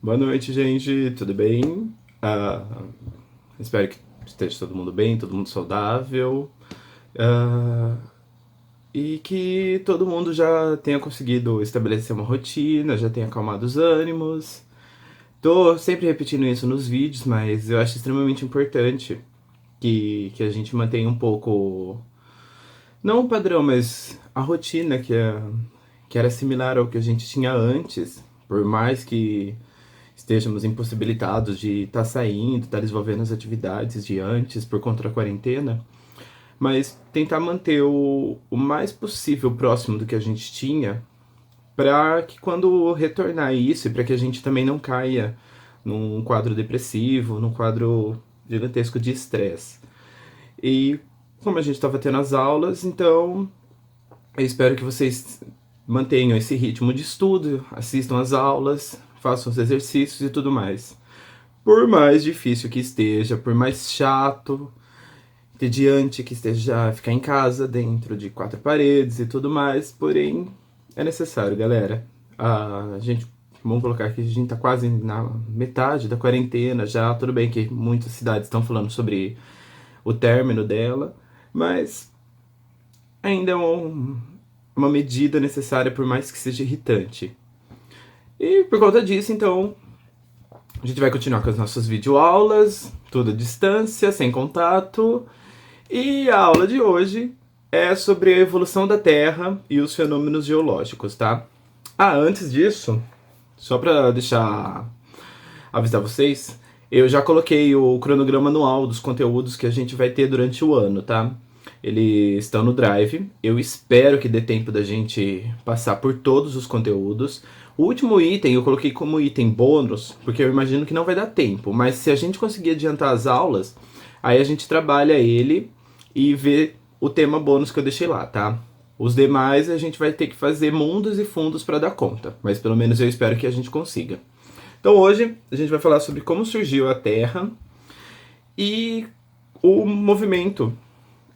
Boa noite, gente. Tudo bem? Espero que esteja todo mundo bem, todo mundo saudável. Ah, e que todo mundo já tenha conseguido estabelecer uma rotina, já tenha acalmado os ânimos. Tô sempre repetindo isso nos vídeos, mas eu acho extremamente importante que a gente mantenha um pouco, não o padrão, mas a rotina que era similar ao que a gente tinha antes, por mais que estejamos impossibilitados de estar saindo, estar desenvolvendo as atividades de antes por conta da quarentena, mas tentar manter o mais possível próximo do que a gente tinha, para que quando retornar isso, e para que a gente também não caia num quadro depressivo, num quadro gigantesco de estresse. E como a gente estava tendo as aulas, então eu espero que vocês mantenham esse ritmo de estudo, assistam às aulas, façam os exercícios e tudo mais. Por mais difícil que esteja, por mais chato, entediante que esteja ficar em casa, dentro de quatro paredes e tudo mais, porém é necessário, galera. A gente, vamos colocar que a gente tá quase na metade da quarentena já, tudo bem que muitas cidades estão falando sobre o término dela, mas ainda é uma medida necessária, por mais que seja irritante. E por conta disso, então, a gente vai continuar com as nossas videoaulas, tudo à distância, sem contato. E a aula de hoje é sobre a evolução da Terra e os fenômenos geológicos, tá? Antes disso, só para deixar avisar vocês, eu já coloquei o cronograma anual dos conteúdos que a gente vai ter durante o ano, tá? Eles estão no Drive. Eu espero que dê tempo da gente passar por todos os conteúdos. O último item eu coloquei como item bônus, porque eu imagino que não vai dar tempo. Mas se a gente conseguir adiantar as aulas, aí a gente trabalha ele e vê o tema bônus que eu deixei lá, tá? Os demais a gente vai ter que fazer mundos e fundos para dar conta. Mas pelo menos eu espero que a gente consiga. Então hoje a gente vai falar sobre como surgiu a Terra e o movimento,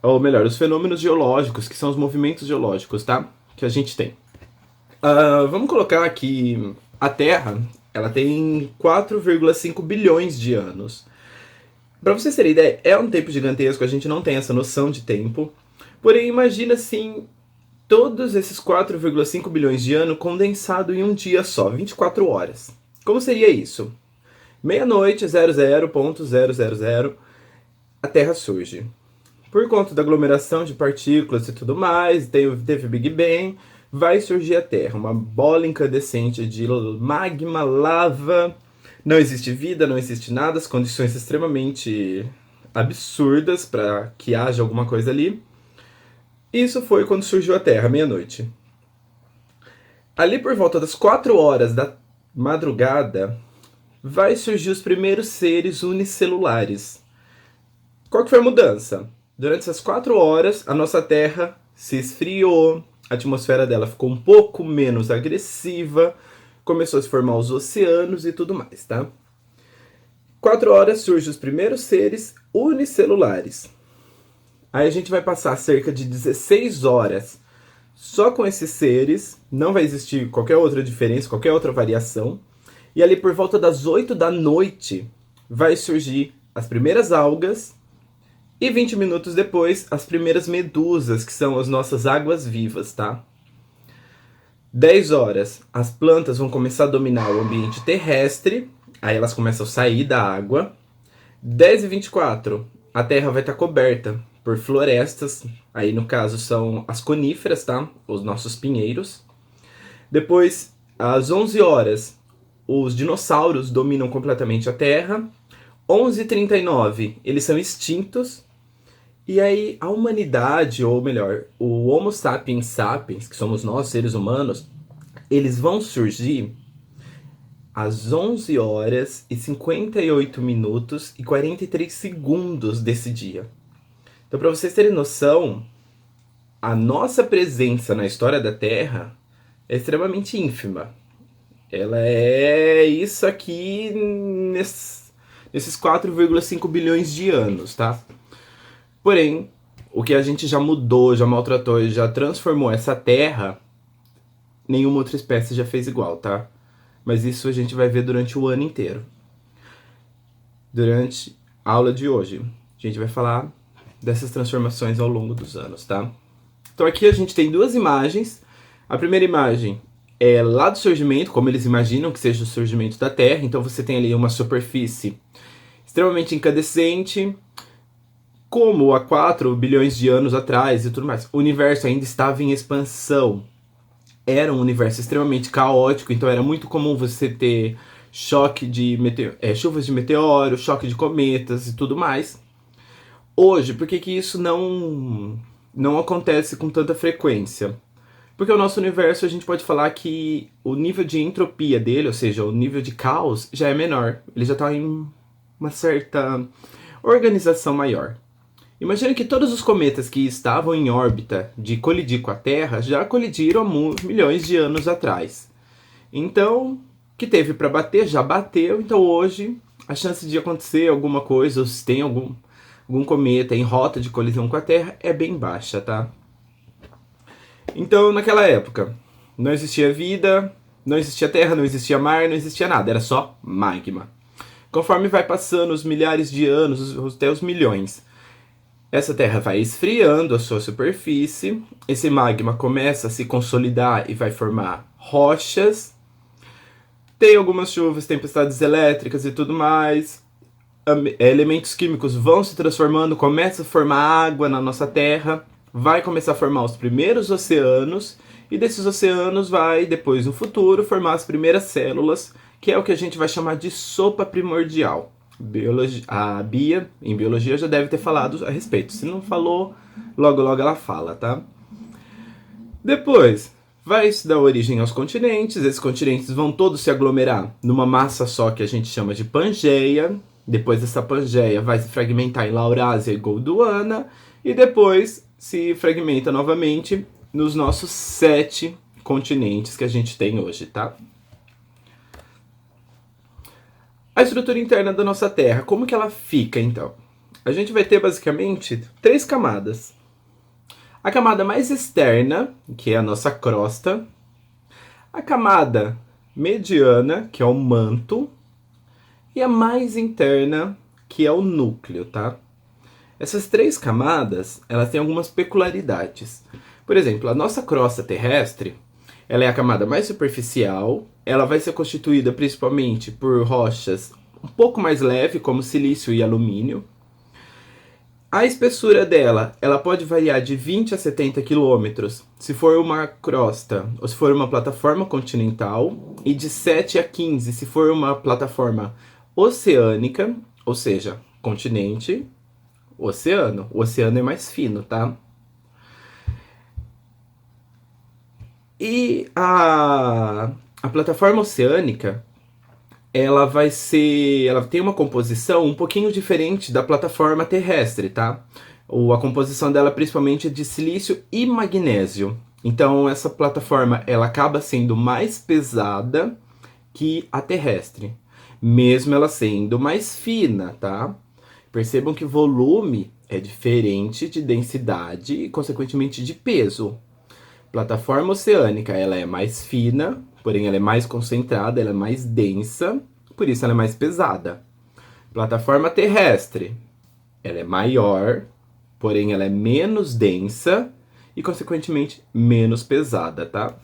ou melhor, os fenômenos geológicos, que são os movimentos geológicos, tá? Que a gente tem. Vamos colocar que a Terra, ela tem 4,5 bilhões de anos. Para vocês terem ideia, é um tempo gigantesco, a gente não tem essa noção de tempo. Porém, imagina assim, todos esses 4,5 bilhões de anos condensado em um dia só, 24 horas. Como seria isso? Meia-noite, 00.000, a Terra surge. Por conta da aglomeração de partículas e tudo mais, teve Big Bang, vai surgir a Terra, uma bola incandescente de magma, lava. Não existe vida, não existe nada, as condições extremamente absurdas para que haja alguma coisa ali. Isso foi quando surgiu a Terra, meia-noite. Ali por volta das 4 horas da madrugada, vai surgir os primeiros seres unicelulares. Qual que foi a mudança? Durante essas 4 horas, a nossa Terra se esfriou, a atmosfera dela ficou um pouco menos agressiva, começou a se formar os oceanos e tudo mais, tá? 4 horas surgem os primeiros seres unicelulares. Aí a gente vai passar cerca de 16 horas só com esses seres, não vai existir qualquer outra diferença, qualquer outra variação. E ali por volta das 8 da noite vai surgir as primeiras algas e 20 minutos depois as primeiras medusas, que são as nossas águas vivas, tá? 10 horas, as plantas vão começar a dominar o ambiente terrestre, aí elas começam a sair da água. 10h24, a Terra vai estar coberta por florestas, aí no caso são as coníferas, tá? Os nossos pinheiros. Depois, às 11 horas, os dinossauros dominam completamente a Terra. 11h39, eles são extintos. E aí a humanidade, ou melhor, o Homo sapiens sapiens, que somos nós, seres humanos, eles vão surgir às 11 horas e 58 minutos e 43 segundos desse dia. Então, para vocês terem noção, a nossa presença na história da Terra é extremamente ínfima. Ela é isso aqui nesses 4,5 bilhões de anos, tá? Porém, o que a gente já mudou, já maltratou e já transformou essa Terra, nenhuma outra espécie já fez igual, tá? mas isso a gente vai ver durante o ano inteiro. Durante a aula de hoje, a gente vai falar dessas transformações ao longo dos anos, tá? Então aqui a gente tem duas imagens. A primeira imagem é lá do surgimento, como eles imaginam que seja o surgimento da Terra. Então você tem ali uma superfície extremamente incandescente, como há 4 bilhões de anos atrás e tudo mais. O universo ainda estava em expansão. Era um universo extremamente caótico, então era muito comum você ter chuvas de meteoro, choque de cometas e tudo mais. Hoje, por que isso não acontece com tanta frequência? Porque o nosso universo, a gente pode falar que o nível de entropia dele, ou seja, o nível de caos, já é menor. Ele já está em uma certa organização maior. Imagina que todos os cometas que estavam em órbita de colidir com a Terra já colidiram há milhões de anos atrás. Então, que teve para bater, já bateu. Então hoje, a chance de acontecer alguma coisa, ou se tem algum cometa em rota de colisão com a Terra, é bem baixa, tá? Então, naquela época, não existia vida, não existia terra, não existia mar, não existia nada, era só magma. Conforme vai passando os milhares de anos, até os milhões, essa terra vai esfriando a sua superfície, esse magma começa a se consolidar e vai formar rochas, tem algumas chuvas, tempestades elétricas e tudo mais, elementos químicos vão se transformando, começa a formar água na nossa terra, vai começar a formar os primeiros oceanos, e desses oceanos vai, depois no futuro, formar as primeiras células, que é o que a gente vai chamar de sopa primordial. A Bia, em biologia, já deve ter falado a respeito. Se não falou, logo logo ela fala, tá? Depois, vai se dar origem aos continentes, esses continentes vão todos se aglomerar numa massa só que a gente chama de Pangeia. Depois essa Pangeia vai se fragmentar em Laurásia e Gondwana, e depois se fragmenta novamente nos nossos 7 continentes que a gente tem hoje, tá? A estrutura interna da nossa Terra, como que ela fica, então? A gente vai ter, basicamente, 3 camadas. A camada mais externa, que é a nossa crosta. A camada mediana, que é o manto. E a mais interna, que é o núcleo, tá? Essas 3 camadas, elas têm algumas peculiaridades. Por exemplo, a nossa crosta terrestre, ela é a camada mais superficial, ela vai ser constituída principalmente por rochas um pouco mais leves, como silício e alumínio. A espessura dela, ela pode variar de 20 a 70 quilômetros, se for uma crosta ou se for uma plataforma continental, e de 7 a 15 se for uma plataforma oceânica, ou seja, continente, oceano. O oceano é mais fino, tá? E a plataforma oceânica, ela tem uma composição um pouquinho diferente da plataforma terrestre, tá? A composição dela principalmente é de silício e magnésio. Então essa plataforma, ela acaba sendo mais pesada que a terrestre, mesmo ela sendo mais fina, tá? Percebam que volume é diferente de densidade e, consequentemente, de peso. Plataforma oceânica, ela é mais fina, porém ela é mais concentrada, ela é mais densa, por isso ela é mais pesada. Plataforma terrestre, ela é maior, porém ela é menos densa e, consequentemente, menos pesada, tá?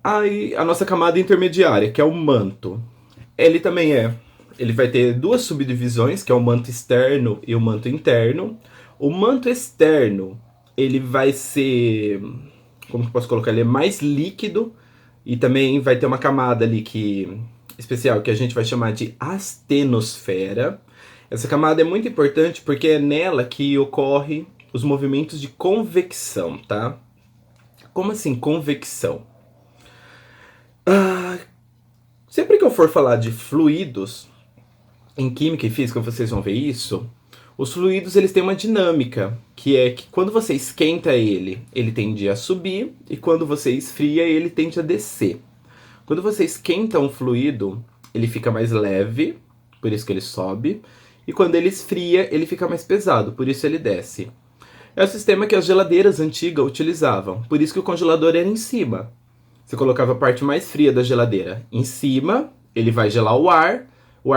Aí a nossa camada intermediária, que é o manto. Ele vai ter 2 subdivisões, que é o manto externo e o manto interno. O manto externo, ele vai ser, como que eu posso colocar, ele é mais líquido e também vai ter uma camada ali especial que a gente vai chamar de astenosfera. Essa camada é muito importante porque é nela que ocorre os movimentos de convecção, tá? Como assim convecção? Sempre que eu for falar de fluidos, em química e física vocês vão ver isso. Os fluidos, eles têm uma dinâmica, que é que quando você esquenta ele tende a subir, e quando você esfria, ele tende a descer. Quando você esquenta um fluido, ele fica mais leve, por isso que ele sobe, e quando ele esfria, ele fica mais pesado, por isso ele desce. É o sistema que as geladeiras antigas utilizavam. Por isso que o congelador era em cima. Você colocava a parte mais fria da geladeira em cima, ele vai gelar o ar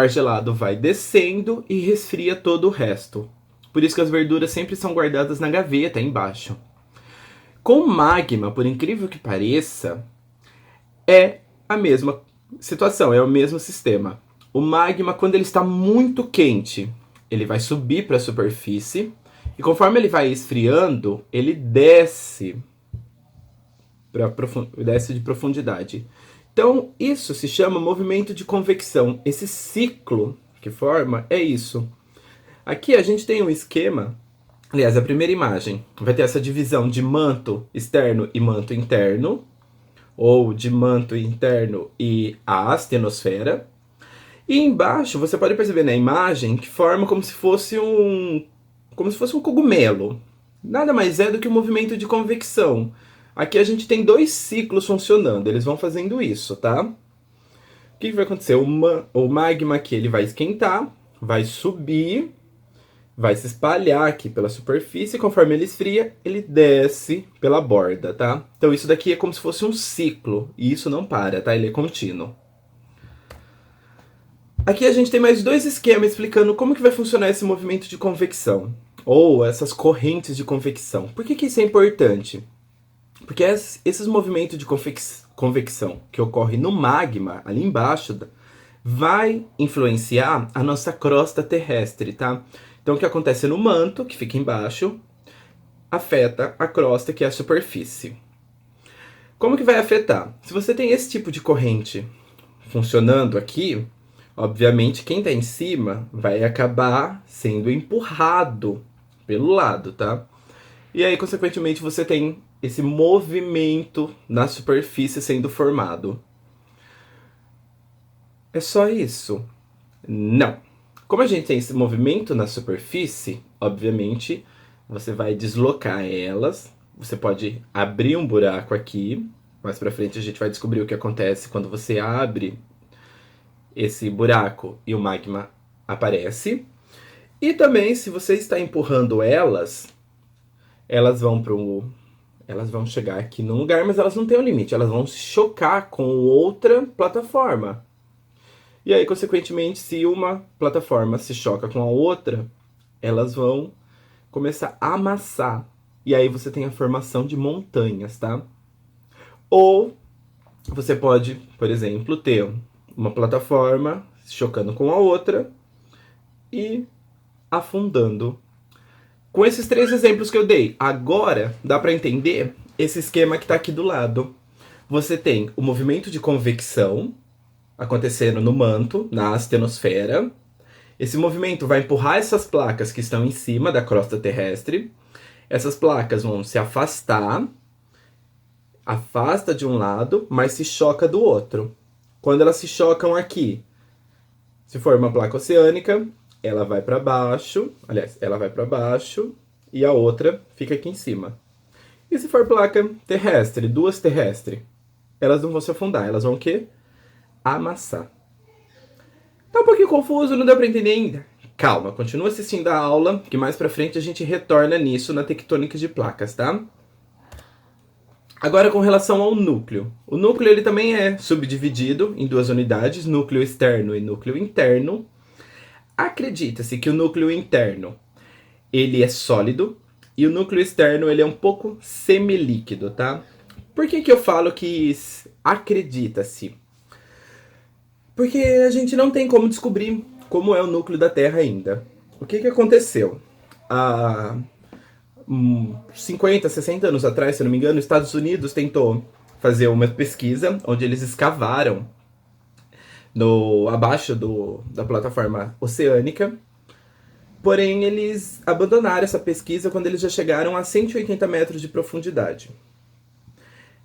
gelado vai descendo e resfria todo o resto. Por isso que as verduras sempre são guardadas na gaveta embaixo. Com magma, por incrível que pareça, é a mesma situação, é o mesmo sistema. O magma, quando ele está muito quente, ele vai subir para a superfície e conforme ele vai esfriando, ele desce desce de profundidade. Então, isso se chama movimento de convecção. Esse ciclo que forma é isso. Aqui a gente tem um esquema, aliás, a primeira imagem vai ter essa divisão de manto externo e manto interno, ou de manto interno e a astenosfera. E embaixo você pode perceber na imagem que forma como se fosse um cogumelo. Nada mais é do que um movimento de convecção. Aqui a gente tem dois ciclos funcionando, eles vão fazendo isso, tá? O que vai acontecer? O magma aqui ele vai esquentar, vai subir, vai se espalhar aqui pela superfície, e conforme ele esfria, ele desce pela borda, tá? Então isso daqui é como se fosse um ciclo, e isso não para, tá? Ele é contínuo. Aqui a gente tem mais dois esquemas explicando como que vai funcionar esse movimento de convecção, ou essas correntes de convecção. Por que isso é importante? Porque esses movimentos de convecção que ocorrem no magma, ali embaixo, vai influenciar a nossa crosta terrestre, tá? Então o que acontece no manto, que fica embaixo, afeta a crosta, que é a superfície. Como que vai afetar? Se você tem esse tipo de corrente funcionando aqui, obviamente quem está em cima vai acabar sendo empurrado pelo lado, tá? E aí, consequentemente, você tem esse movimento na superfície sendo formado. É só isso? Não. Como a gente tem esse movimento na superfície, obviamente, você vai deslocar elas. Você pode abrir um buraco aqui. Mais pra frente a gente vai descobrir o que acontece quando você abre esse buraco e o magma aparece. E também, se você está empurrando elas vão chegar aqui num lugar, mas elas não têm um limite. Elas vão se chocar com outra plataforma. E aí, consequentemente, se uma plataforma se choca com a outra, elas vão começar a amassar. E aí você tem a formação de montanhas, tá? Ou você pode, por exemplo, ter uma plataforma se chocando com a outra e afundando. Com esses três exemplos que eu dei, agora dá para entender esse esquema que está aqui do lado. Você tem o movimento de convecção acontecendo no manto, na astenosfera. Esse movimento vai empurrar essas placas que estão em cima da crosta terrestre. Essas placas vão se afastar, afasta de um lado, mas se choca do outro. Quando elas se chocam aqui, se for uma placa oceânica, ela vai para baixo, e a outra fica aqui em cima. E se for placa terrestre, duas terrestres, elas não vão se afundar, elas vão o quê? Amassar. Tá um pouquinho confuso, não deu para entender ainda? Calma, continua assistindo a aula, que mais pra frente a gente retorna nisso na tectônica de placas, tá? Agora com relação ao núcleo. O núcleo ele também é subdividido em duas unidades, núcleo externo e núcleo interno. Acredita-se que o núcleo interno ele é sólido e o núcleo externo ele é um pouco semilíquido, tá? Por que eu falo que acredita-se? Porque a gente não tem como descobrir como é o núcleo da Terra ainda. O que aconteceu? Há 50, 60 anos atrás, se não me engano, os Estados Unidos tentou fazer uma pesquisa onde eles escavaram abaixo da plataforma oceânica. Porém, eles abandonaram essa pesquisa quando eles já chegaram a 180 metros de profundidade.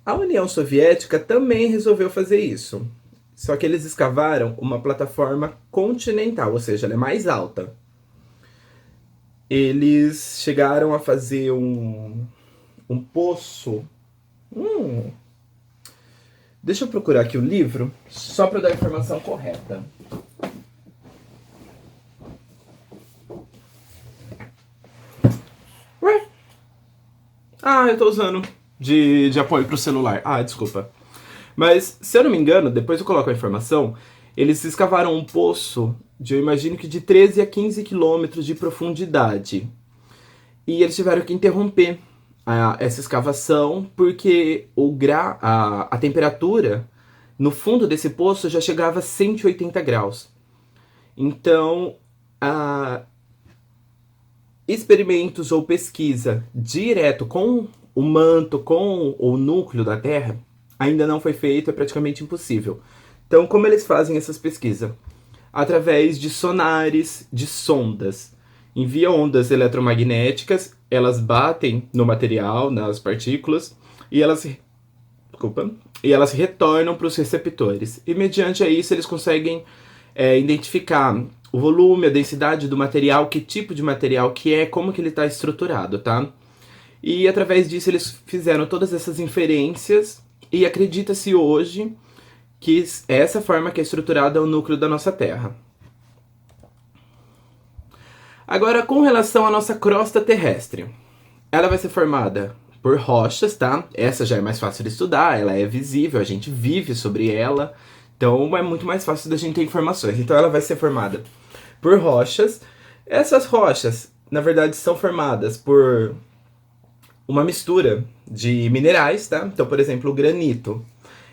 A União Soviética também resolveu fazer isso. Só que eles escavaram uma plataforma continental, ou seja, ela é mais alta. Eles chegaram a fazer um poço. Deixa eu procurar aqui o livro, só para dar a informação correta. Ué? Ah, eu tô usando de apoio pro celular. Ah, desculpa. Mas, se eu não me engano, depois eu coloco a informação, eles escavaram um poço eu imagino que de 13 a 15 quilômetros de profundidade. E eles tiveram que interromper essa escavação porque a temperatura no fundo desse poço já chegava a 180 graus. Então, experimentos ou pesquisa direto com o manto, com o núcleo da Terra, ainda não foi feito, é praticamente impossível. Então, como eles fazem essas pesquisas? Através de sonares, de sondas. Envia ondas eletromagnéticas, elas batem no material, nas partículas, e elas retornam para os receptores. E mediante a isso eles conseguem identificar o volume, a densidade do material, que tipo de material que é, como que ele está estruturado, tá? E através disso eles fizeram todas essas inferências e acredita-se hoje que essa forma que é estruturada é o núcleo da nossa Terra. Agora, com relação à nossa crosta terrestre, ela vai ser formada por rochas, tá? Essa já é mais fácil de estudar, ela é visível, a gente vive sobre ela, então é muito mais fácil da gente ter informações. Então ela vai ser formada por rochas. Essas rochas, na verdade, são formadas por uma mistura de minerais, tá? Então, por exemplo, o granito.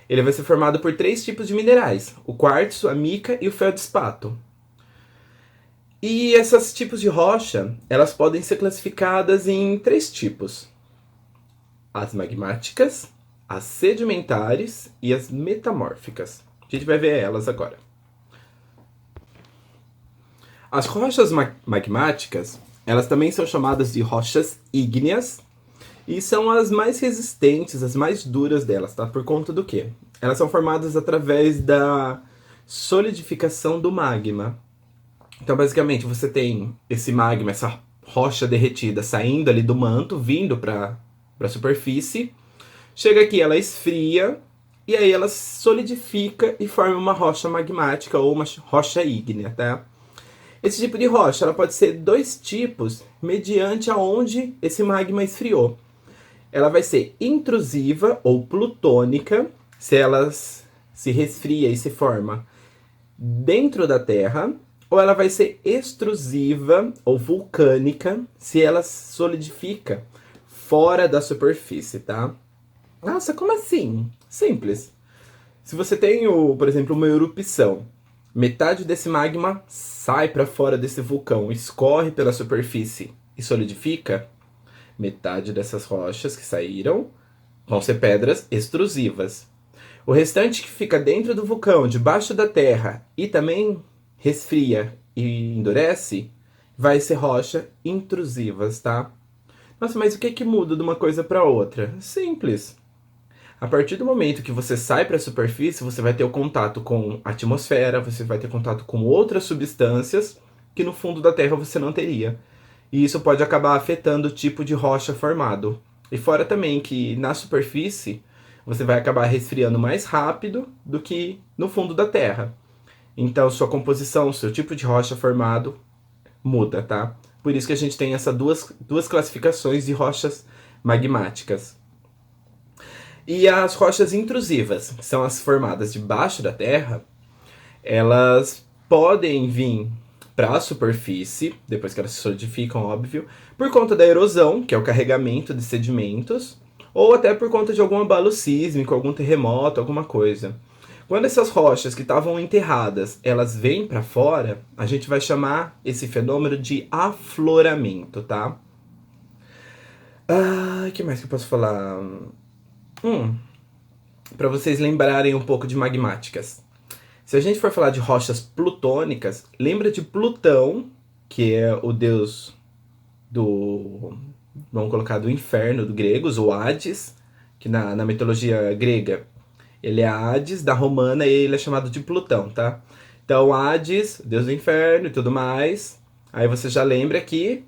Ele vai ser formado por 3 tipos de minerais: o quartzo, a mica e o feldespato. E esses tipos de rocha, elas podem ser classificadas em 3 tipos: as magmáticas, as sedimentares e as metamórficas. A gente vai ver elas agora. As rochas magmáticas, elas também são chamadas de rochas ígneas e são as mais resistentes, as mais duras delas, tá? Por conta do quê? Elas são formadas através da solidificação do magma. Então, basicamente, você tem esse magma, essa rocha derretida saindo ali do manto, vindo para a superfície. Chega aqui, ela esfria e aí ela solidifica e forma uma rocha magmática ou uma rocha ígnea, tá? Esse tipo de rocha ela pode ser 2 tipos mediante aonde esse magma esfriou. Ela vai ser intrusiva ou plutônica, se ela se resfria e se forma dentro da Terra, ou ela vai ser extrusiva ou vulcânica, se ela solidifica fora da superfície, tá? Nossa, como assim? Simples. Se você tem, por exemplo, uma erupção, metade desse magma sai para fora desse vulcão, escorre pela superfície e solidifica, metade dessas rochas que saíram vão ser pedras extrusivas. O restante que fica dentro do vulcão, debaixo da terra e também resfria e endurece, vai ser rocha intrusivas, tá? Nossa, mas o que muda de uma coisa para outra? Simples. A partir do momento que você sai para a superfície, você vai ter o contato com a atmosfera, você vai ter contato com outras substâncias que no fundo da Terra você não teria. E isso pode acabar afetando o tipo de rocha formado. E fora também que na superfície você vai acabar resfriando mais rápido do que no fundo da Terra. Então sua composição, seu tipo de rocha formado muda, tá? Por isso que a gente tem essas duas classificações de rochas magmáticas. E as rochas intrusivas, que são as formadas debaixo da Terra, elas podem vir para a superfície, depois que elas se solidificam, óbvio, por conta da erosão, que é o carregamento de sedimentos, ou até por conta de algum abalo sísmico, algum terremoto, alguma coisa. Quando essas rochas que estavam enterradas, elas vêm para fora, a gente vai chamar esse fenômeno de afloramento, tá? O que mais que eu posso falar? Para vocês lembrarem um pouco de magmáticas. Se a gente for falar de rochas plutônicas, lembra de Plutão, que é o deus vamos colocar, do inferno, do gregos, o Hades, que na mitologia grega ele é Hades, da romana ele é chamado de Plutão, tá? Então Hades, deus do inferno e tudo mais, aí você já lembra que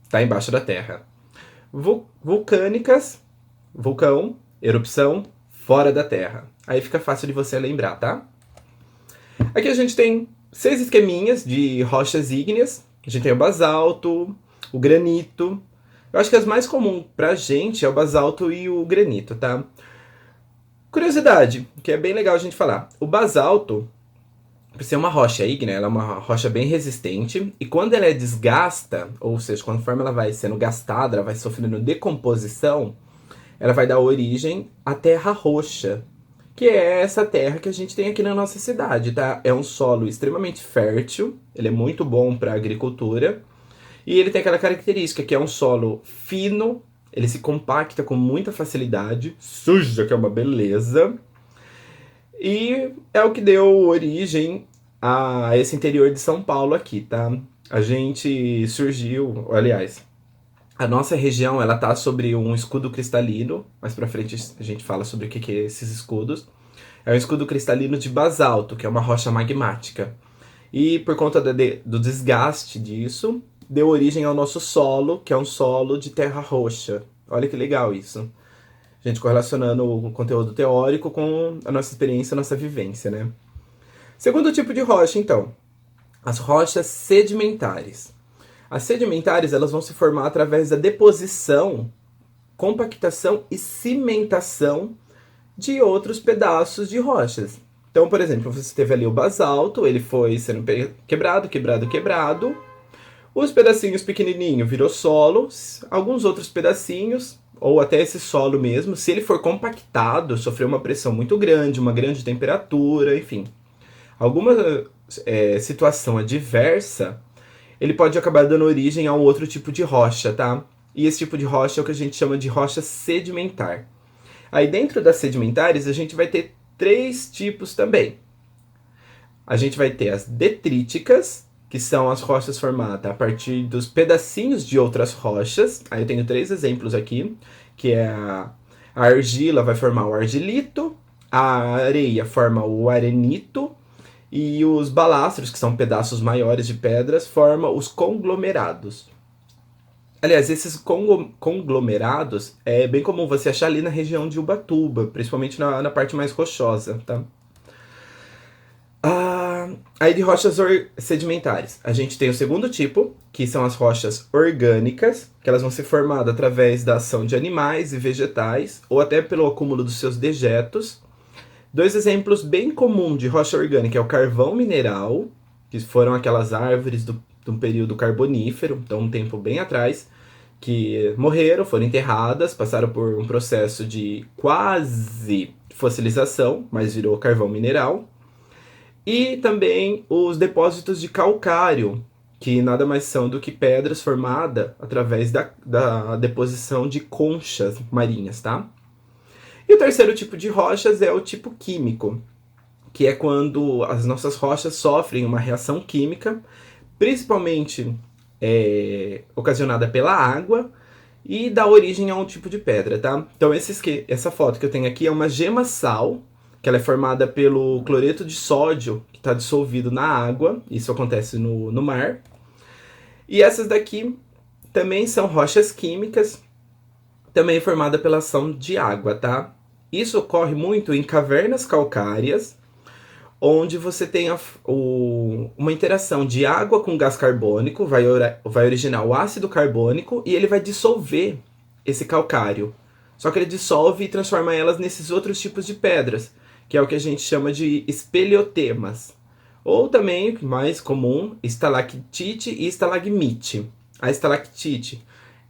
tá embaixo da terra. Vulcânicas, vulcão, erupção, fora da terra. Aí fica fácil de você lembrar, tá? Aqui a gente tem 6 esqueminhas de rochas ígneas. A gente tem o basalto, o granito, Eu acho que as mais comuns pra gente é o basalto e o granito, tá? Curiosidade, que é bem legal a gente falar. O basalto, por ser uma rocha ígnea, ela é uma rocha bem resistente, e quando ela é desgasta, ou seja, conforme ela vai sendo gastada, ela vai sofrendo decomposição, ela vai dar origem à terra roxa, que é essa terra que a gente tem aqui na nossa cidade, tá? É um solo extremamente fértil, ele é muito bom para agricultura, e ele tem aquela característica que é um solo fino, ele se compacta com muita facilidade, suja, que é uma beleza, e é o que deu origem a esse interior de São Paulo aqui, tá? A gente surgiu, aliás, a nossa região ela tá sobre um escudo cristalino, mais pra frente a gente fala sobre o que que é esses escudos. É um escudo cristalino de basalto, que é uma rocha magmática. E por conta do desgaste disso, deu origem ao nosso solo, que é um solo de terra roxa. Olha que legal isso. A gente correlacionando o conteúdo teórico com a nossa experiência, a nossa vivência, né? Segundo tipo de rocha, então, as rochas sedimentares. As sedimentares elas vão se formar através da deposição, compactação e cimentação de outros pedaços de rochas. Então, por exemplo, você teve ali o basalto, ele foi sendo quebrado. Os pedacinhos pequenininhos virou solo, alguns outros pedacinhos, ou até esse solo mesmo, se ele for compactado, sofreu uma pressão muito grande, uma grande temperatura, enfim. Alguma situação adversa, ele pode acabar dando origem a um outro tipo de rocha, tá? E esse tipo de rocha é o que a gente chama de rocha sedimentar. Aí dentro das sedimentares a gente vai ter três tipos também. A gente vai ter as detríticas, que são as rochas formadas a partir dos pedacinhos de outras rochas. Aí eu tenho três exemplos aqui, que é a argila vai formar o argilito, a areia forma o arenito, e os balastros, que são pedaços maiores de pedras, formam os conglomerados. Aliás, esses conglomerados é bem comum você achar ali na região de Ubatuba, principalmente na parte mais rochosa, tá? Aí de rochas sedimentares, a gente tem o segundo tipo, que são as rochas orgânicas, que elas vão ser formadas através da ação de animais e vegetais, ou até pelo acúmulo dos seus dejetos. Dois exemplos bem comuns de rocha orgânica é o carvão mineral, que foram aquelas árvores do período carbonífero, então um tempo bem atrás, que morreram, foram enterradas, passaram por um processo de quase fossilização, mas virou carvão mineral. E também os depósitos de calcário, que nada mais são do que pedras formadas através da deposição de conchas marinhas, tá? E o terceiro tipo de rochas é o tipo químico, que é quando as nossas rochas sofrem uma reação química, principalmente ocasionada pela água, e dá origem a um tipo de pedra, tá? Então essa foto que eu tenho aqui é uma gema-sal, que ela é formada pelo cloreto de sódio, que está dissolvido na água, isso acontece no mar. E essas daqui também são rochas químicas, também formada pela ação de água, tá? Isso ocorre muito em cavernas calcárias, onde você tem uma interação de água com gás carbônico, vai originar o ácido carbônico e ele vai dissolver esse calcário. Só que ele dissolve e transforma elas nesses outros tipos de pedras, que é o que a gente chama de espeleotemas. Ou também, mais comum, estalactite e estalagmite. A estalactite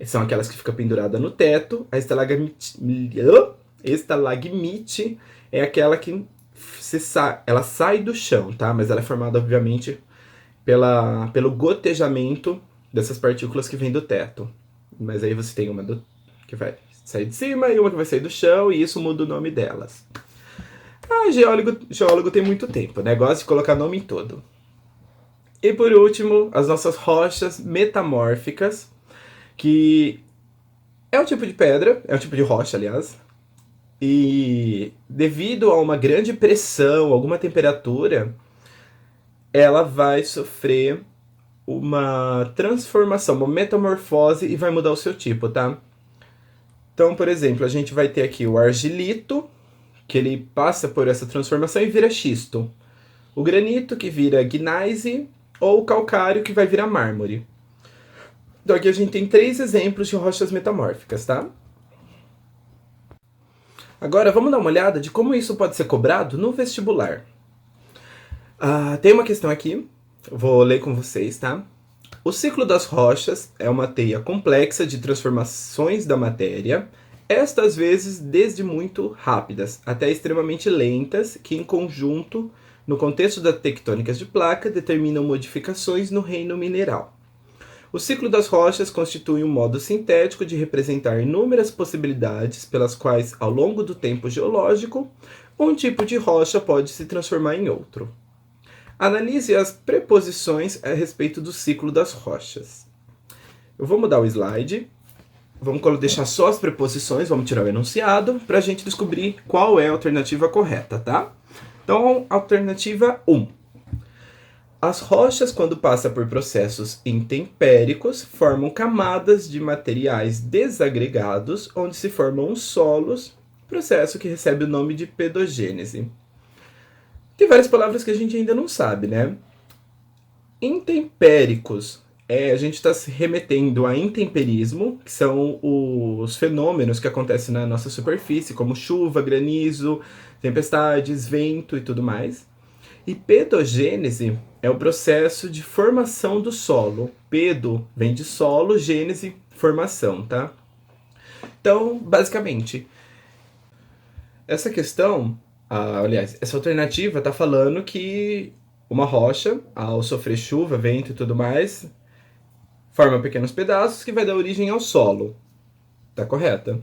são aquelas que ficam penduradas no teto, a estalagmite é aquela que ela sai do chão, tá? Mas ela é formada, obviamente, pelo gotejamento dessas partículas que vêm do teto. Mas aí você tem uma que vai sair de cima e uma que vai sair do chão, e isso muda o nome delas. Geólogo tem muito tempo, né? Gosta de colocar nome em tudo. E por último, as nossas rochas metamórficas, que é um tipo de pedra, é um tipo de rocha, aliás, e devido a uma grande pressão, alguma temperatura, ela vai sofrer uma transformação, uma metamorfose e vai mudar o seu tipo, tá? Então, por exemplo, a gente vai ter aqui o argilito, que ele passa por essa transformação e vira xisto. O granito, que vira gneiss, ou o calcário, que vai virar mármore. Então aqui a gente tem 3 exemplos de rochas metamórficas, tá? Agora vamos dar uma olhada de como isso pode ser cobrado no vestibular. Tem uma questão aqui, vou ler com vocês, tá? O ciclo das rochas é uma teia complexa de transformações da matéria, estas vezes desde muito rápidas até extremamente lentas, que em conjunto, no contexto das tectônicas de placa, determinam modificações no reino mineral. O ciclo das rochas constitui um modo sintético de representar inúmeras possibilidades pelas quais, ao longo do tempo geológico, um tipo de rocha pode se transformar em outro. Analise as preposições a respeito do ciclo das rochas. Eu vou mudar o slide, vamos deixar só as preposições, vamos tirar o enunciado, para a gente descobrir qual é a alternativa correta, tá? Então, alternativa 1. As rochas, quando passam por processos intempéricos, formam camadas de materiais desagregados, onde se formam os solos, processo que recebe o nome de pedogênese. Tem várias palavras que a gente ainda não sabe, né? Intempéricos, a gente está se remetendo a intemperismo, que são os fenômenos que acontecem na nossa superfície, como chuva, granizo, tempestades, vento e tudo mais. E pedogênese é o processo de formação do solo. Pedo vem de solo, gênese, formação, tá? Então, basicamente, essa questão, aliás, essa alternativa está falando que uma rocha, ao sofrer chuva, vento e tudo mais, forma pequenos pedaços que vai dar origem ao solo. Tá correta?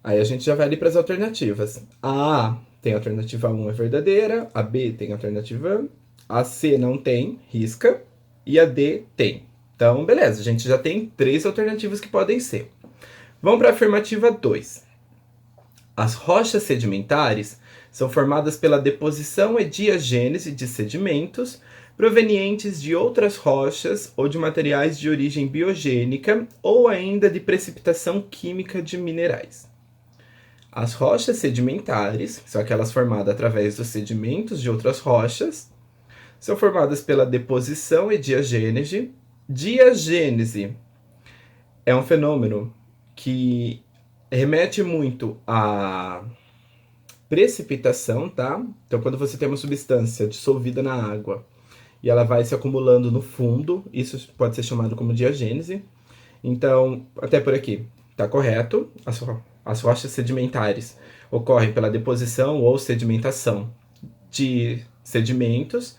Aí a gente já vai ali para as alternativas. A tem a alternativa 1 é verdadeira, a B tem a alternativa, a C não tem, risca, e a D tem. Então, beleza, a gente já tem 3 alternativas que podem ser. Vamos para a afirmativa 2. As rochas sedimentares são formadas pela deposição e diagênese de sedimentos provenientes de outras rochas ou de materiais de origem biogênica ou ainda de precipitação química de minerais. As rochas sedimentares, que são aquelas formadas através dos sedimentos de outras rochas, são formadas pela deposição e diagênese. Diagênese é um fenômeno que remete muito à precipitação, tá? Então, quando você tem uma substância dissolvida na água e ela vai se acumulando no fundo, isso pode ser chamado como diagênese. Então, até por aqui, tá correto. As rochas sedimentares ocorrem pela deposição ou sedimentação de sedimentos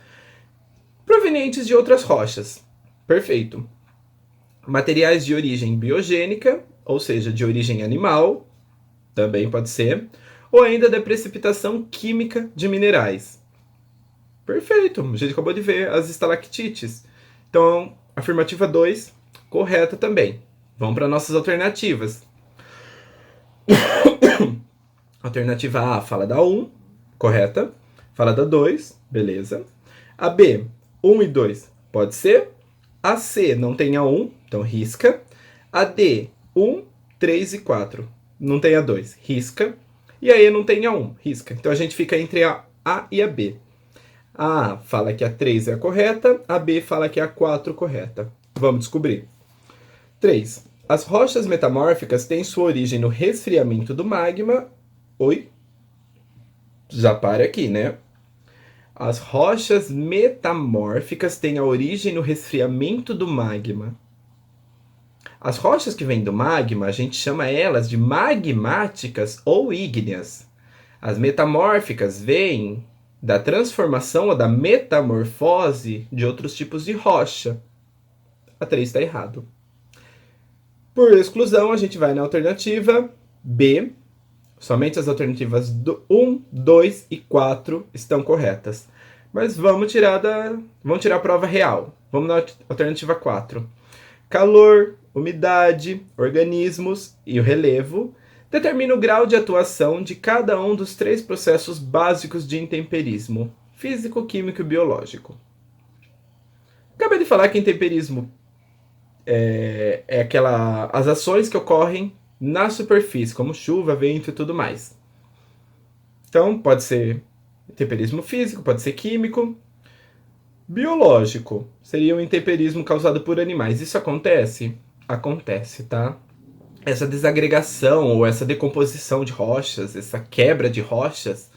provenientes de outras rochas. Perfeito. Materiais de origem biogênica, ou seja, de origem animal, também pode ser, ou ainda da precipitação química de minerais. Perfeito, a gente acabou de ver as estalactites. Então, afirmativa 2, correta também. Vamos para nossas alternativas. Alternativa A fala da 1, correta. Fala da 2, beleza. A B, 1 e 2, pode ser. A C não tem a 1, então risca. A D, 1, 3 e 4, não tem a 2, risca. E a E não tem a 1, risca. Então a gente fica entre a A e a B. A A fala que a 3 é a correta, a B fala que é a 4 correta. Vamos descobrir. 3. As rochas metamórficas têm sua origem no resfriamento do magma. Oi? Já para aqui, né? As rochas metamórficas têm a origem no resfriamento do magma. As rochas que vêm do magma, a gente chama elas de magmáticas ou ígneas. As metamórficas vêm da transformação ou da metamorfose de outros tipos de rocha. A 3 está errado. Por exclusão, a gente vai na alternativa B. Somente as alternativas 1, 2 e 4 estão corretas. Mas vamos tirar a prova real. Vamos na alternativa 4. Calor, umidade, organismos e o relevo determina o grau de atuação de cada um dos 3 processos básicos de intemperismo: físico, químico e biológico. Acabei de falar que intemperismo é as ações que ocorrem na superfície, como chuva, vento e tudo mais. Então, pode ser intemperismo físico, pode ser químico. Biológico seria o intemperismo causado por animais. Isso acontece? Acontece, tá? Essa desagregação ou essa decomposição de rochas, essa quebra de rochas,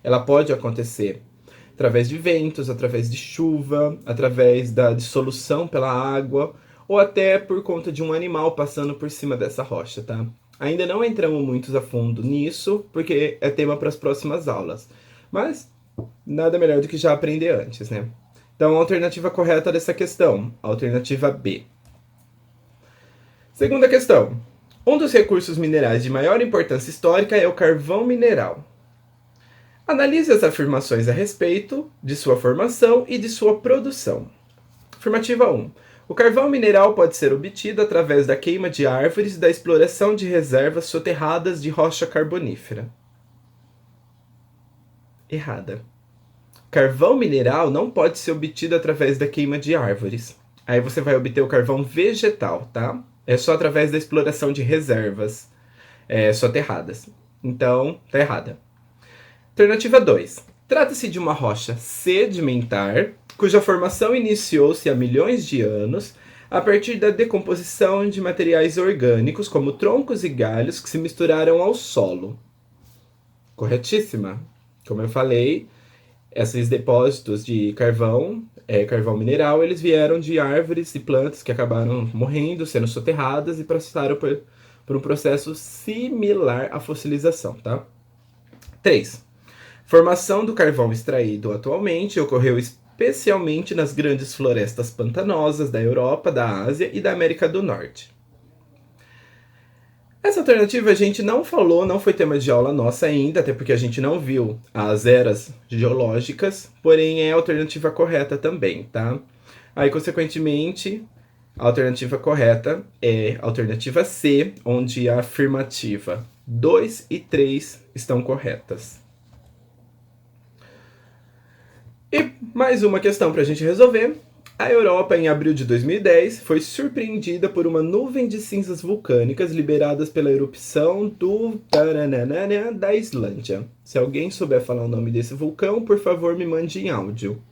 ela pode acontecer através de ventos, através de chuva, através da dissolução pela água ou até por conta de um animal passando por cima dessa rocha, tá? Ainda não entramos muito a fundo nisso, porque é tema para as próximas aulas. Mas nada melhor do que já aprender antes, né? Então, a alternativa correta dessa questão, a alternativa B. Segunda questão. Um dos recursos minerais de maior importância histórica é o carvão mineral. Analise as afirmações a respeito de sua formação e de sua produção. Afirmativa 1. O carvão mineral pode ser obtido através da queima de árvores e da exploração de reservas soterradas de rocha carbonífera. Errada. Carvão mineral não pode ser obtido através da queima de árvores. Aí você vai obter o carvão vegetal, tá? É só através da exploração de reservas soterradas. Então, tá errada. Alternativa 2. Trata-se de uma rocha sedimentar, cuja formação iniciou-se há milhões de anos, a partir da decomposição de materiais orgânicos, como troncos e galhos, que se misturaram ao solo. Corretíssima. Como eu falei, esses depósitos de carvão, carvão mineral, eles vieram de árvores e plantas que acabaram morrendo, sendo soterradas e passaram por um processo similar à fossilização, tá? 3. Formação do carvão extraído atualmente ocorreu especialmente nas grandes florestas pantanosas da Europa, da Ásia e da América do Norte. Essa alternativa a gente não falou, não foi tema de aula nossa ainda, até porque a gente não viu as eras geológicas, porém é a alternativa correta também, tá? Aí, consequentemente, a alternativa correta é a alternativa C, onde a afirmativa 2 e 3 estão corretas. E mais uma questão para a gente resolver. A Europa, em abril de 2010, foi surpreendida por uma nuvem de cinzas vulcânicas liberadas pela erupção da Islândia. Se alguém souber falar o nome desse vulcão, por favor, me mande em áudio.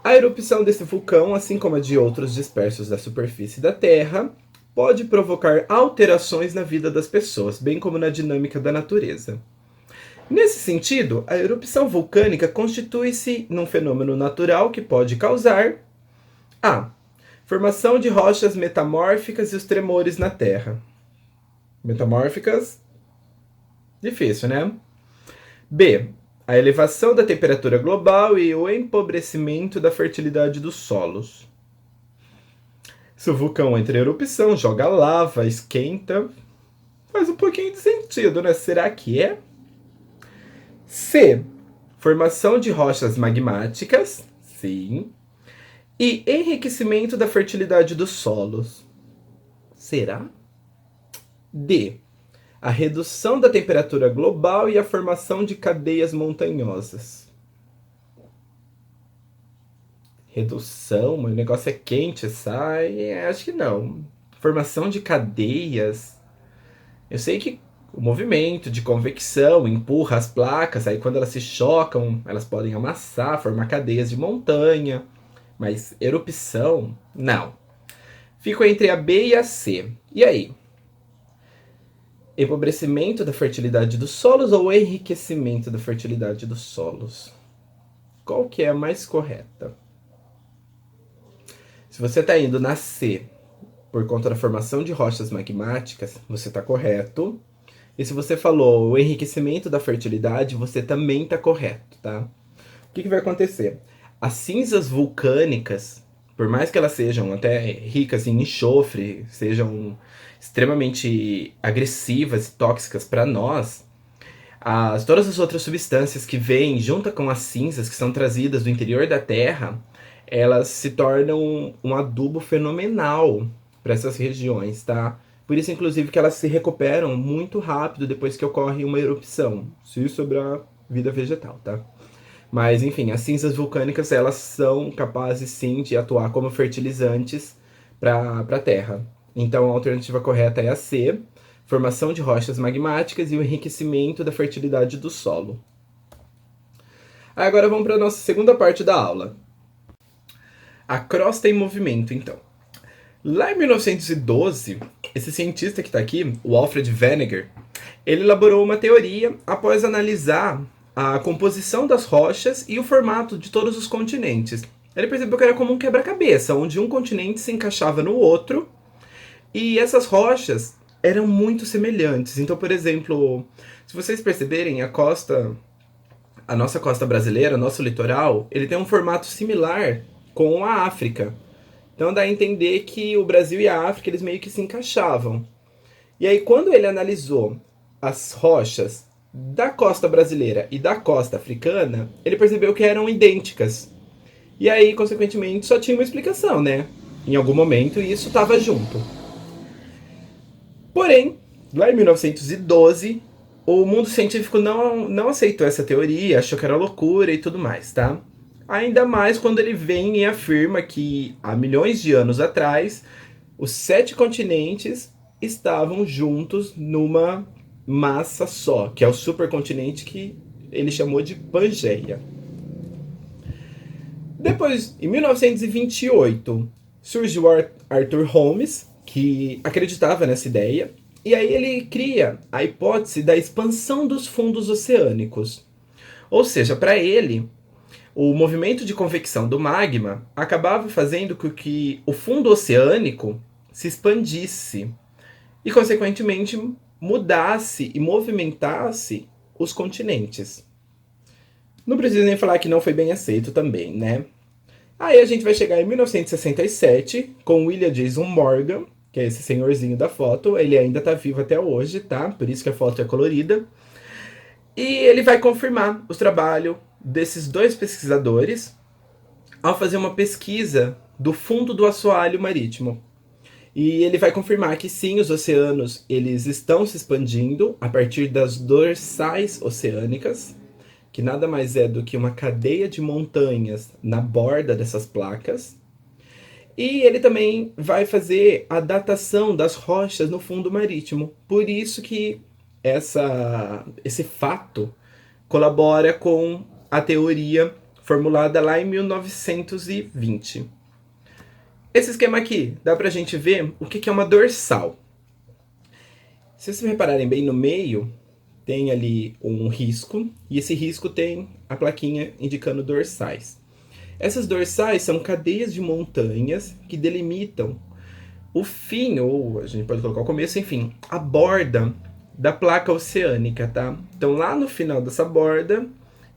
A erupção desse vulcão, assim como a de outros dispersos da superfície da Terra, pode provocar alterações na vida das pessoas, bem como na dinâmica da natureza. Nesse sentido, a erupção vulcânica constitui-se num fenômeno natural que pode causar a. Formação de rochas metamórficas e os tremores na Terra. Metamórficas? Difícil, né? B. A elevação da temperatura global e o empobrecimento da fertilidade dos solos. Se o vulcão entra em erupção, joga lava, esquenta. Faz um pouquinho de sentido, né? Será que é? C. Formação de rochas magmáticas. Sim. E enriquecimento da fertilidade dos solos. Será? D. A redução da temperatura global e a formação de cadeias montanhosas. Redução? O negócio é quente, sai? Acho que não. Formação de cadeias. Eu sei que o movimento de convecção empurra as placas, aí quando elas se chocam, elas podem amassar, formar cadeias de montanha. Mas erupção, não. Fico entre a B e a C. E aí? Empobrecimento da fertilidade dos solos ou enriquecimento da fertilidade dos solos? Qual que é a mais correta? Se você está indo na C por conta da formação de rochas magmáticas, você está correto. E se você falou o enriquecimento da fertilidade, você também está correto, tá? O que vai acontecer? As cinzas vulcânicas, por mais que elas sejam até ricas em enxofre, sejam extremamente agressivas e tóxicas para nós, todas as outras substâncias que vêm junto com as cinzas que são trazidas do interior da Terra, elas se tornam um adubo fenomenal para essas regiões, tá? Por isso, inclusive, que elas se recuperam muito rápido depois que ocorre uma erupção, se sobrar vida vegetal, tá? Mas, enfim, as cinzas vulcânicas, elas são capazes, sim, de atuar como fertilizantes para a Terra. Então, a alternativa correta é a C, formação de rochas magmáticas e o enriquecimento da fertilidade do solo. Agora vamos para a nossa segunda parte da aula. A crosta em movimento, então. Lá em 1912, esse cientista que está aqui, o Alfred Wegener, ele elaborou uma teoria após analisar a composição das rochas e o formato de todos os continentes. Ele percebeu que era como um quebra-cabeça, onde um continente se encaixava no outro, e essas rochas eram muito semelhantes. Então, por exemplo, se vocês perceberem, a nossa costa brasileira, nosso litoral, ele tem um formato similar com a África. Então dá a entender que o Brasil e a África eles meio que se encaixavam. E aí quando ele analisou as rochas da costa brasileira e da costa africana, ele percebeu que eram idênticas. E aí, consequentemente, só tinha uma explicação, né? Em algum momento, e isso estava junto. Porém, lá em 1912, o mundo científico não aceitou essa teoria, achou que era loucura e tudo mais, tá? Ainda mais quando ele vem e afirma que há milhões de anos atrás, os 7 continentes estavam juntos numa massa só, que é o supercontinente que ele chamou de Pangeia. Depois, em 1928, surgiu Arthur Holmes, que acreditava nessa ideia, e aí ele cria a hipótese da expansão dos fundos oceânicos. Ou seja, para ele, o movimento de convecção do magma acabava fazendo com que o fundo oceânico se expandisse e, consequentemente, mudasse e movimentasse os continentes. Não preciso nem falar que não foi bem aceito também, né? Aí a gente vai chegar em 1967 com William Jason Morgan, que é esse senhorzinho da foto. Ele ainda tá vivo até hoje, tá? Por isso que a foto é colorida. E ele vai confirmar os trabalhos desses 2 pesquisadores ao fazer uma pesquisa do fundo do assoalho marítimo. E ele vai confirmar que sim, os oceanos eles estão se expandindo a partir das dorsais oceânicas, que nada mais é do que uma cadeia de montanhas na borda dessas placas. E ele também vai fazer a datação das rochas no fundo marítimo. Por isso que esse fato colabora com a teoria formulada lá em 1920. Esse esquema aqui, dá pra gente ver o que é uma dorsal. Se vocês repararem bem no meio, tem ali um risco, e esse risco tem a plaquinha indicando dorsais. Essas dorsais são cadeias de montanhas que delimitam o fim, ou a gente pode colocar o começo, enfim, a borda da placa oceânica, tá? Então lá no final dessa borda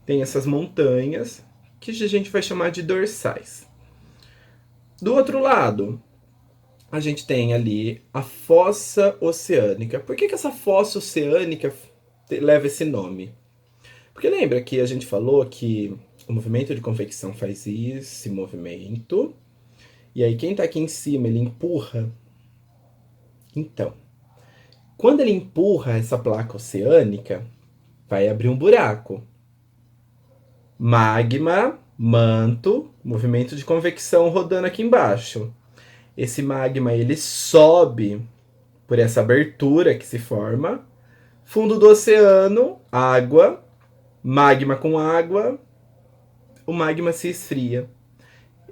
tem essas montanhas que a gente vai chamar de dorsais. Do outro lado, a gente tem ali a fossa oceânica. Por que essa fossa oceânica leva esse nome? Porque lembra que a gente falou que o movimento de convecção faz esse movimento, e aí quem está aqui em cima ele empurra. Então, quando ele empurra essa placa oceânica, vai abrir um buraco. Magma, manto, movimento de convecção rodando aqui embaixo. Esse magma ele sobe por essa abertura que se forma. Fundo do oceano, água, magma com água, o magma se esfria.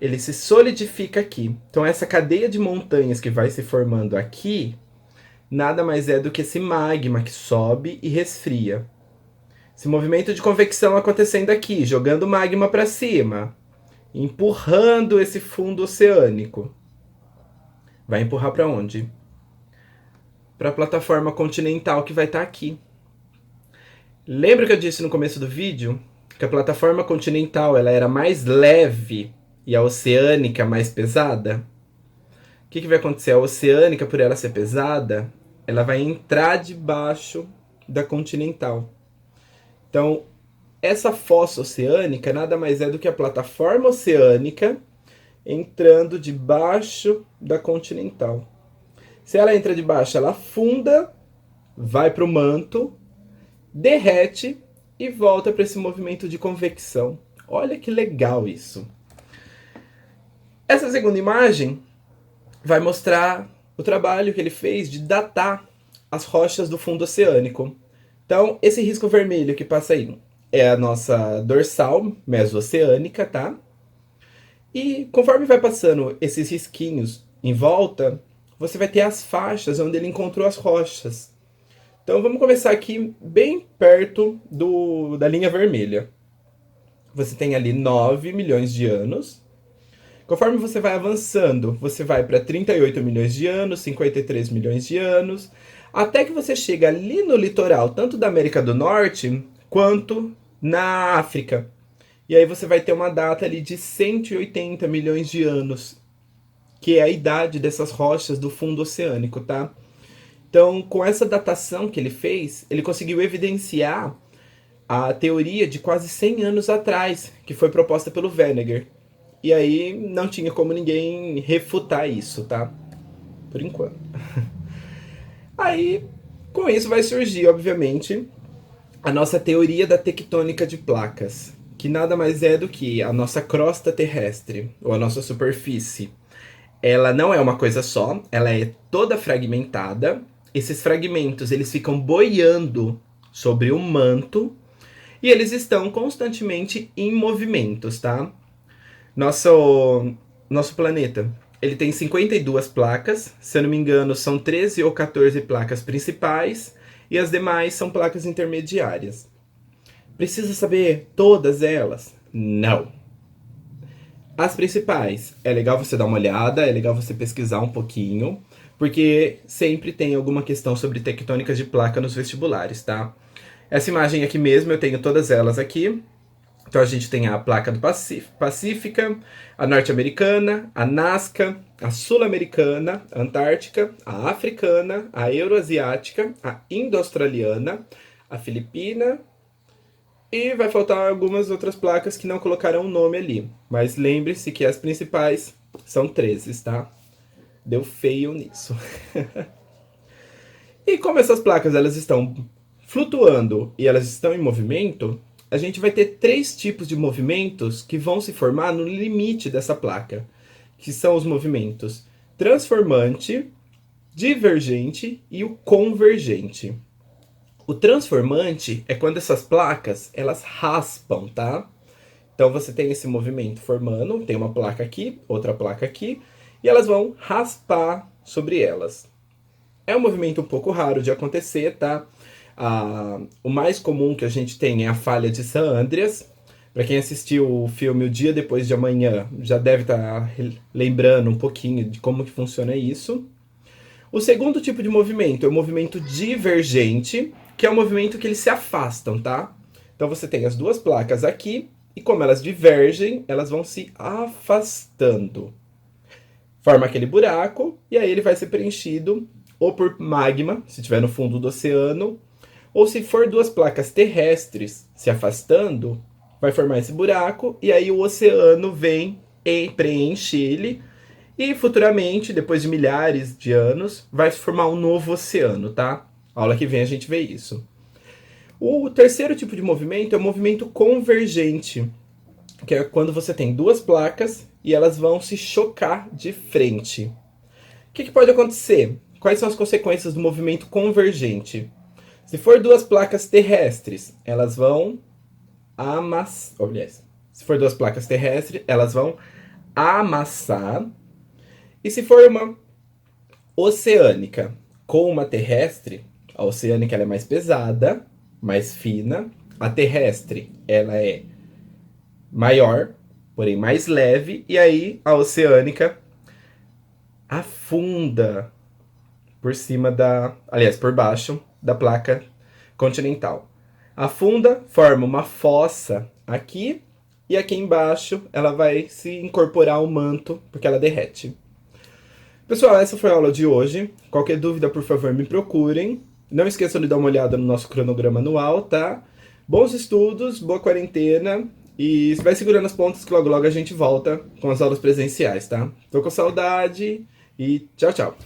Ele se solidifica aqui. Então essa cadeia de montanhas que vai se formando aqui, nada mais é do que esse magma que sobe e resfria. Esse movimento de convecção acontecendo aqui, jogando magma para cima, empurrando esse fundo oceânico. Vai empurrar para onde? Para a plataforma continental que vai estar aqui. Lembra que eu disse no começo do vídeo que a plataforma continental ela era mais leve e a oceânica mais pesada? O que vai acontecer? A oceânica, por ela ser pesada, ela vai entrar debaixo da continental. Então, essa fossa oceânica nada mais é do que a plataforma oceânica entrando debaixo da continental. Se ela entra debaixo, ela afunda, vai para o manto, derrete e volta para esse movimento de convecção. Olha que legal isso. Essa segunda imagem vai mostrar o trabalho que ele fez de datar as rochas do fundo oceânico. Então, esse risco vermelho que passa aí é a nossa dorsal mesoceânica, tá? E conforme vai passando esses risquinhos em volta, você vai ter as faixas onde ele encontrou as rochas. Então vamos começar aqui bem perto da linha vermelha. Você tem ali 9 milhões de anos. Conforme você vai avançando, você vai para 38 milhões de anos, 53 milhões de anos, até que você chega ali no litoral, tanto da América do Norte quanto na África. E aí você vai ter uma data ali de 180 milhões de anos, que é a idade dessas rochas do fundo oceânico, tá? Então, com essa datação que ele fez, ele conseguiu evidenciar a teoria de quase 100 anos atrás, que foi proposta pelo Wegener. E aí não tinha como ninguém refutar isso, tá? Por enquanto. Aí, com isso vai surgir, obviamente, a nossa teoria da tectônica de placas, que nada mais é do que a nossa crosta terrestre, ou a nossa superfície. Ela não é uma coisa só, ela é toda fragmentada. Esses fragmentos, eles ficam boiando sobre o manto e eles estão constantemente em movimentos, tá? Nosso planeta, ele tem 52 placas, se eu não me engano, são 13 ou 14 placas principais e as demais são placas intermediárias. Precisa saber todas elas? Não. As principais, é legal você dar uma olhada, é legal você pesquisar um pouquinho, porque sempre tem alguma questão sobre tectônicas de placa nos vestibulares, tá? Essa imagem aqui mesmo, eu tenho todas elas aqui. Então a gente tem a placa do Pacífica, a norte-americana, a Nazca, a sul-americana, a antártica, a africana, a euroasiática, a indo-australiana, a filipina e vai faltar algumas outras placas que não colocaram o nome ali. Mas lembre-se que as principais são 13, tá? Deu feio nisso. E como essas placas elas estão flutuando e elas estão em movimento, a gente vai ter 3 tipos de movimentos que vão se formar no limite dessa placa, que são os movimentos transformante, divergente e o convergente. O transformante é quando essas placas elas raspam, tá? Então você tem esse movimento formando, tem uma placa aqui, outra placa aqui, e elas vão raspar sobre elas. É um movimento um pouco raro de acontecer, tá? O mais comum que a gente tem é a falha de San Andreas. Para quem assistiu o filme O Dia Depois de Amanhã, já deve estar lembrando um pouquinho de como que funciona isso. O segundo tipo de movimento é o movimento divergente, que é o movimento que eles se afastam, tá? Então você tem as duas placas aqui, e como elas divergem, elas vão se afastando. Forma aquele buraco, e aí ele vai ser preenchido ou por magma, se estiver no fundo do oceano, ou se for duas placas terrestres se afastando, vai formar esse buraco, e aí o oceano vem e preenche ele, e futuramente, depois de milhares de anos, vai se formar um novo oceano, tá? A aula que vem a gente vê isso. O terceiro tipo de movimento é o movimento convergente, que é quando você tem duas placas e elas vão se chocar de frente. O que pode acontecer? Quais são as consequências do movimento convergente? Se for duas placas terrestres, elas vão amassar. Se for duas placas terrestres, elas vão amassar. E se for uma oceânica com uma terrestre, a oceânica ela é mais pesada, mais fina. A terrestre ela é maior, porém mais leve. E aí a oceânica afunda por cima por baixo da placa continental. Afunda, forma uma fossa aqui, e aqui embaixo ela vai se incorporar ao manto, porque ela derrete. Pessoal, essa foi a aula de hoje. Qualquer dúvida, por favor, me procurem. Não esqueçam de dar uma olhada no nosso cronograma anual, tá? Bons estudos, boa quarentena, e vai segurando as pontas que logo logo a gente volta com as aulas presenciais, tá? Tô com saudade e tchau, tchau.